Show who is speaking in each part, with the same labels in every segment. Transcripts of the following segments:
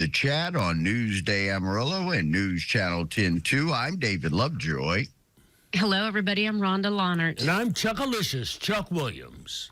Speaker 1: The Chat on Newsday Amarillo and News Channel 10-2. I'm David Lovejoy.
Speaker 2: Hello, everybody. I'm Rhonda Lahnert.
Speaker 3: And I'm Chuckalicious, Chuck Williams.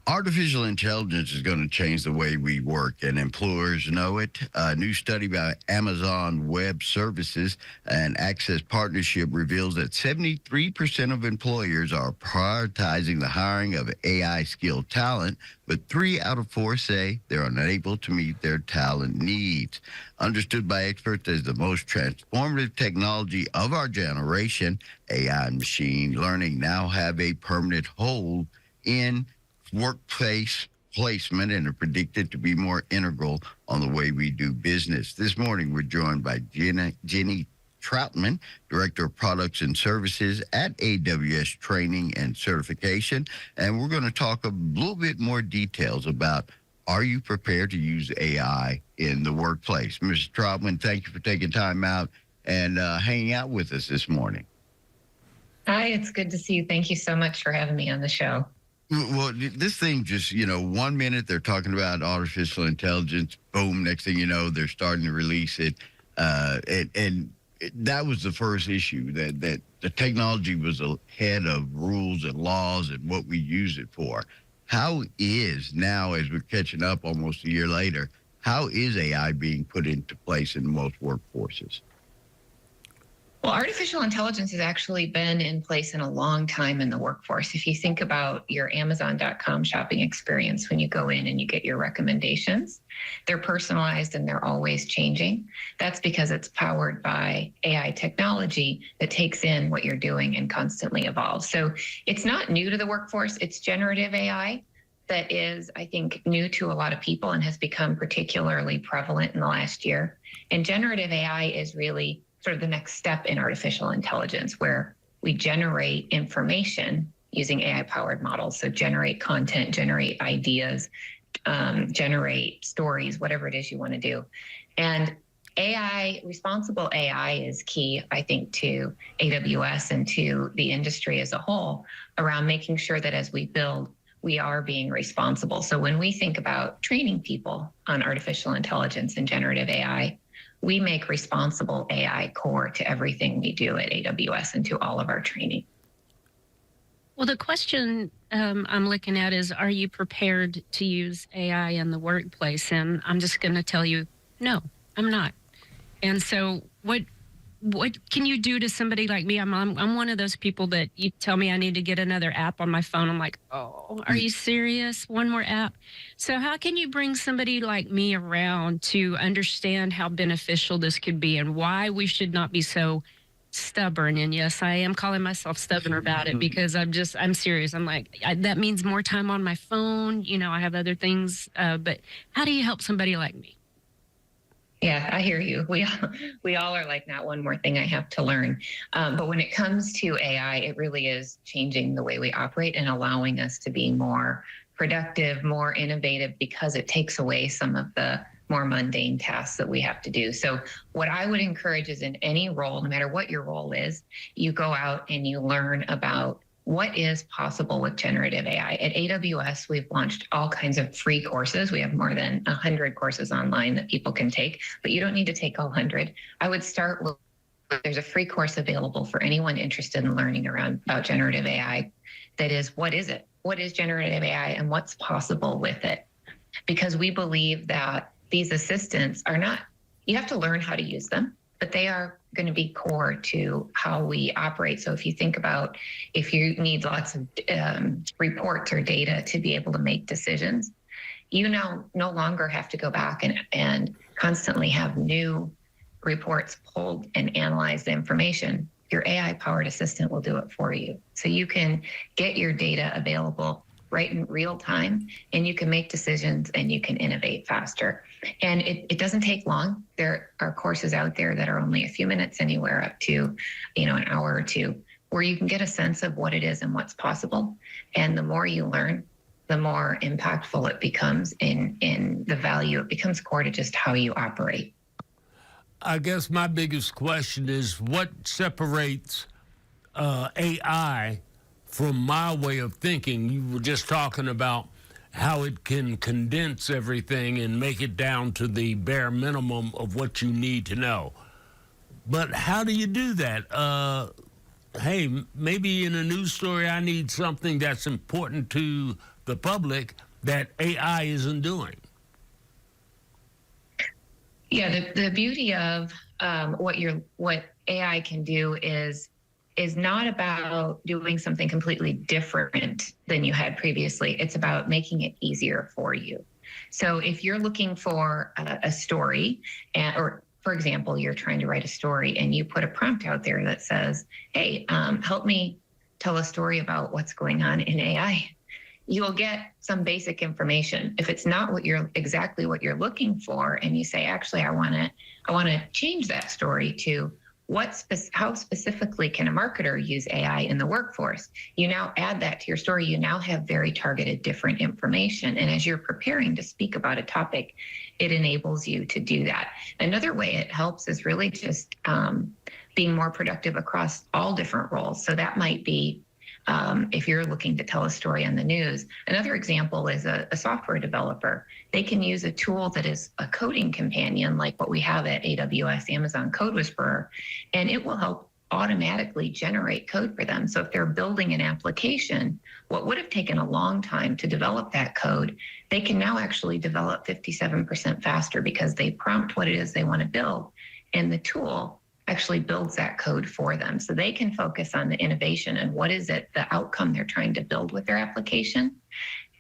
Speaker 1: Artificial intelligence is going to change the way we work, and employers know it. A new study by Amazon Web Services and Access Partnership reveals that 73% of employers are prioritizing the hiring of AI-skilled talent, but 3 out of 4 say they're unable to meet their talent needs. Understood by experts as the most transformative technology of our generation, AI and machine learning now have a permanent hold in workplace placement and are predicted to be more integral on the way we do business. This morning, we're joined by Jenny Troutman, Director of Products and Services at AWS Training and Certification. And we're going to talk a little bit more details about, are you prepared to use AI in the workplace? Mrs. Troutman, thank you for taking time out and hanging out with us this morning.
Speaker 4: Hi, it's good to see you. Thank you so much for having me on the show.
Speaker 1: Well, this thing just, 1 minute they're talking about artificial intelligence, boom, next thing you know, they're starting to release it. And that was the first issue, that the technology was ahead of rules and laws and what we use it for. How is now, as we're catching up almost a year later, how is AI being put into place in most workforces?
Speaker 4: Well, artificial intelligence has actually been in place in a long time in the workforce. If you think about your Amazon.com shopping experience, when you go in and you get your recommendations, they're personalized and they're always changing. That's because it's powered by AI technology that takes in what you're doing and constantly evolves. So it's not new to the workforce. It's generative AI that is, I think, new to a lot of people and has become particularly prevalent in the last year. And generative AI is really sort of the next step in artificial intelligence, where we generate information using AI-powered models. So generate content, generate ideas, generate stories, whatever it is you want to do. And AI, responsible AI is key, I think, to AWS and to the industry as a whole around making sure that as we build, we are being responsible. So when we think about training people on artificial intelligence and generative AI, we make responsible AI core to everything we do at AWS and to all of our training.
Speaker 2: Well, the question I'm looking at is, are you prepared to use AI in the workplace? And I'm just going to tell you, no, I'm not. And so what can you do to somebody like me? I'm one of those people that you tell me I need to get another app on my phone. I'm like, oh, are you serious? One more app? So how can you bring somebody like me around to understand how beneficial this could be and why we should not be so stubborn? And yes, I am calling myself stubborn about it because I'm serious. I'm like, that means more time on my phone. I have other things. But how do you help somebody like me?
Speaker 4: Yeah, I hear you. We all are like, not one more thing I have to learn. But when it comes to AI, it really is changing the way we operate and allowing us to be more productive, more innovative, because it takes away some of the more mundane tasks that we have to do. So what I would encourage is, in any role, no matter what your role is, you go out and you learn about what is possible with generative AI. At AWS, we've launched all kinds of free courses. We have more than 100 courses online that people can take, but you don't need to take all 100. I would start with, there's a free course available for anyone interested in learning about generative AI. That is, what is it? What is generative AI and what's possible with it? Because we believe that these assistants are not, you have to learn how to use them, but they are going to be core to how we operate. So if you think about, if you need lots of reports or data to be able to make decisions, you now no longer have to go back and constantly have new reports pulled and analyze the information. Your AI-powered assistant will do it for you. So you can get your data available right in real time, and you can make decisions and you can innovate faster. And it doesn't take long. There are courses out there that are only a few minutes, anywhere up to, an hour or two, where you can get a sense of what it is and what's possible. And the more you learn, the more impactful it becomes in the value. It becomes core to just how you operate.
Speaker 3: I guess my biggest question is, what separates AI from my way of thinking? You were just talking about how it can condense everything and make it down to the bare minimum of what you need to know. But how do you do that? Hey, maybe in a news story, I need something that's important to the public that AI isn't doing.
Speaker 4: Yeah, the beauty of what AI can do is not about doing something completely different than you had previously. It's about making it easier for you. So if you're looking for a story, or for example, you're trying to write a story and you put a prompt out there that says, hey, help me tell a story about what's going on in AI. You will get some basic information. If it's not exactly what you're looking for, and you say, actually, I want to change that story to how specifically can a marketer use AI in the workforce? You now add that to your story. You now have very targeted different information. And as you're preparing to speak about a topic, it enables you to do that. Another way it helps is really just being more productive across all different roles. So that might be if you're looking to tell a story on the news. Another example is a software developer. They can use a tool that is a coding companion like what we have at AWS, Amazon Code Whisperer, and it will help automatically generate code for them. So if they're building an application, what would have taken a long time to develop that code, they can now actually develop 57% faster because they prompt what it is they want to build, and the tool actually builds that code for them. So they can focus on the innovation and what is it, the outcome they're trying to build with their application,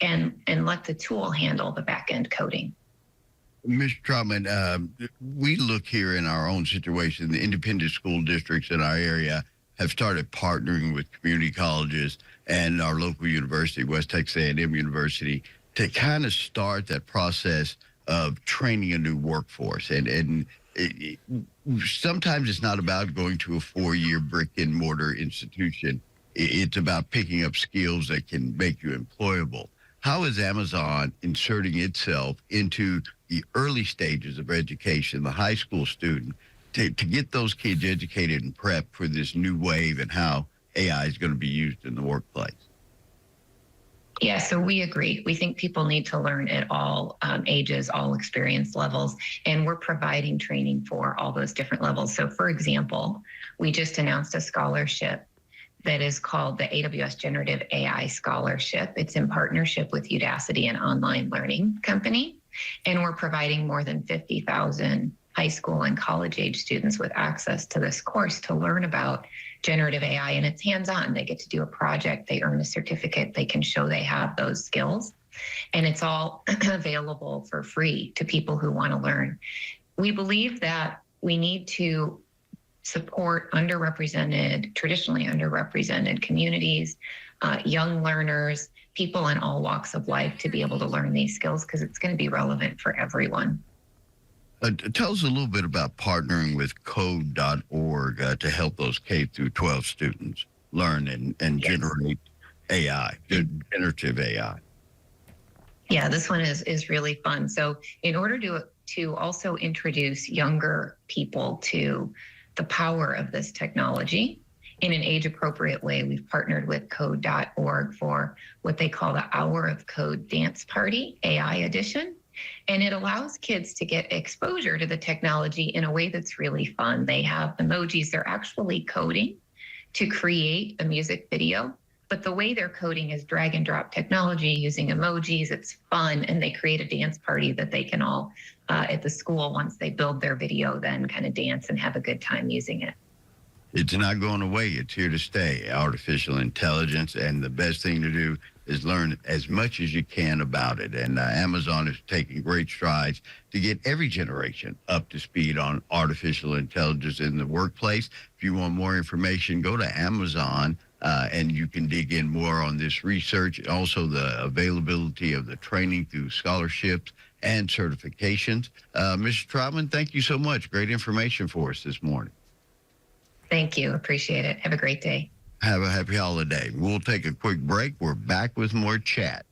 Speaker 4: and let the tool handle the back-end coding.
Speaker 1: Mr. Trotman, we look here in our own situation. The independent school districts in our area have started partnering with community colleges and our local university, West Texas A&M University, to kind of start that process of training a new workforce. And sometimes it's not about going to a 4-year brick and mortar institution. It's about picking up skills that can make you employable. How is Amazon inserting itself into the early stages of education, the high school student, to get those kids educated and prepped for this new wave and how AI is going to be used in the workplace?
Speaker 4: Yeah, so we agree. We think people need to learn at all ages, all experience levels, and we're providing training for all those different levels. So for example, we just announced a scholarship that is called the AWS Generative AI Scholarship. It's in partnership with Udacity, an online learning company, and we're providing more than 50,000 high school and college age students with access to this course to learn about generative AI, and it's hands-on. They get to do a project, they earn a certificate, they can show they have those skills, and it's all available for free to people who want to learn. We believe that we need to support traditionally underrepresented communities, young learners, people in all walks of life to be able to learn these skills because it's going to be relevant for everyone.
Speaker 1: Tell us a little bit about partnering with code.org to help those K-12 students learn and generate AI, generative AI.
Speaker 4: Yeah, this one is really fun. So in order to also introduce younger people to the power of this technology in an age-appropriate way, we've partnered with code.org for what they call the Hour of Code Dance Party, AI edition. And it allows kids to get exposure to the technology in a way that's really fun. They have emojis. They're actually coding to create a music video, but the way they're coding is drag and drop technology using emojis. It's fun, and they create a dance party that they can all, at the school, once they build their video, then kind of dance and have a good time using it.
Speaker 1: It's not going away. It's here to stay. Artificial intelligence, and the best thing to do is learn as much as you can about it. And Amazon is taking great strides to get every generation up to speed on artificial intelligence in the workplace. If you want more information, go to Amazon and you can dig in more on this research. Also, the availability of the training through scholarships and certifications. Mr. Trotman, thank you so much. Great information for us this morning.
Speaker 4: Thank you. Appreciate it. Have a great day.
Speaker 1: Have a happy holiday. We'll take a quick break. We're back with more chat.